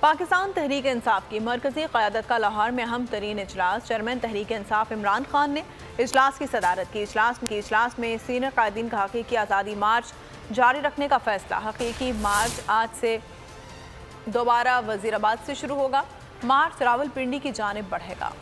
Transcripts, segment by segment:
पाकिस्तान तहरीक इंसाफ की मरकजी क़यादत का लाहौर में अहम तरीन इजलास। चेयरमैन तहरीक इंसाफ इमरान खान ने इजलास की सदारत की। इजलास में सीनियर कायदीन का हकीकी आज़ादी मार्च जारी रखने का फैसला। हकीकी मार्च आज से दोबारा वजीराबाद से शुरू होगा। मार्च रावलपिंडी की जानिब बढ़ेगा।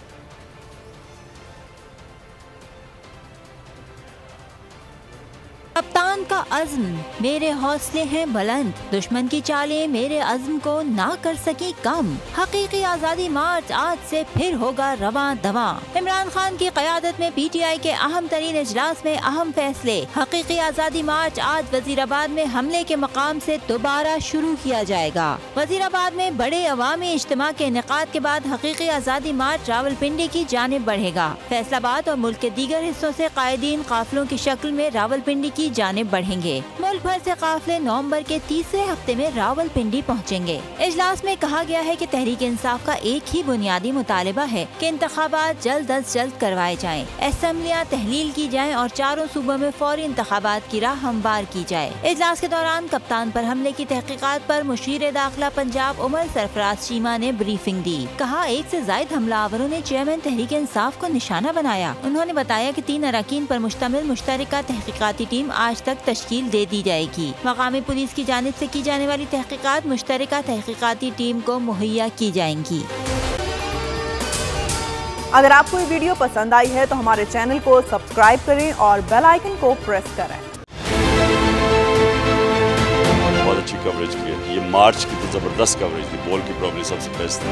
कप्तान का अज़्म, मेरे हौसले हैं बुलंद, दुश्मन की चालें मेरे अज़्म को ना कर सकी कम। हकीकी आज़ादी मार्च आज से फिर होगा रवां दवां। इमरान खान की क़यादत में PTI के अहम तरीन इजलास में अहम फैसले। हकीकी आज़ादी मार्च आज वजीराबाद में हमले के मकाम से दोबारा शुरू किया जाएगा। वजीराबाद में बड़े अवामी इज्तिमा के इनेकाद के बाद हकीकी आज़ादी मार्च रावलपिंडी की जानिब बढ़ेगा। फैसलाबाद और मुल्क के दीगर हिस्सों से कायदीन काफिलों की शक्ल में रावलपिंडी की जानिब बढ़ेंगे। मुल्क भर से काफिले नवंबर के तीसरे हफ्ते में रावलपिंडी पहुंचेंगे। इजलास में कहा गया है कि तहरीक इंसाफ का एक ही बुनियादी मुतालिबा है कि इंतखाबात जल्द अज जल्द करवाए जाएं, असेंबलियां तहलील की जाएं और चारों सूबों में फौरी इंतखाबात की राह हमवार की जाए। इजलास के दौरान कप्तान पर हमले की तहकीकात पर मुशीर दाखिला पंजाब उमर सरफराज चीमा ने ब्रीफिंग दी। कहा, 1 से ज़ायद हमलावरों ने चेयरमैन तहरीक इंसाफ को निशाना बनाया। उन्होंने बताया कि 3 अरकान पर मुश्तमिल मुश्तरका तहकीकाती टीम आज तक तश्कील दे दी जाएगी। मकामी पुलिस की जानिब से की जाने वाली तहकीकात मुश्तरका तहकीकाती टीम को मुहैया की जाएंगी। अगर आपको ये वीडियो पसंद आई है तो हमारे चैनल को सब्सक्राइब करें और बेल आइकन को प्रेस करें। बहुत अच्छी कवरेज की है। ये मार्च की तो जबरदस्त कवरेज थी। बॉल की प्रॉब्लम सबसे बेस्ट थी।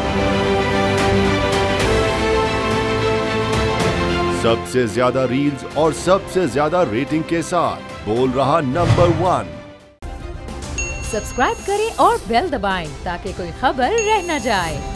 सबसे ज्यादा रील्स और सबसे ज्यादा रेटिंग के साथ बोल रहा नंबर 1। सब्सक्राइब करें और बेल दबाएं ताकि कोई खबर रह न जाए।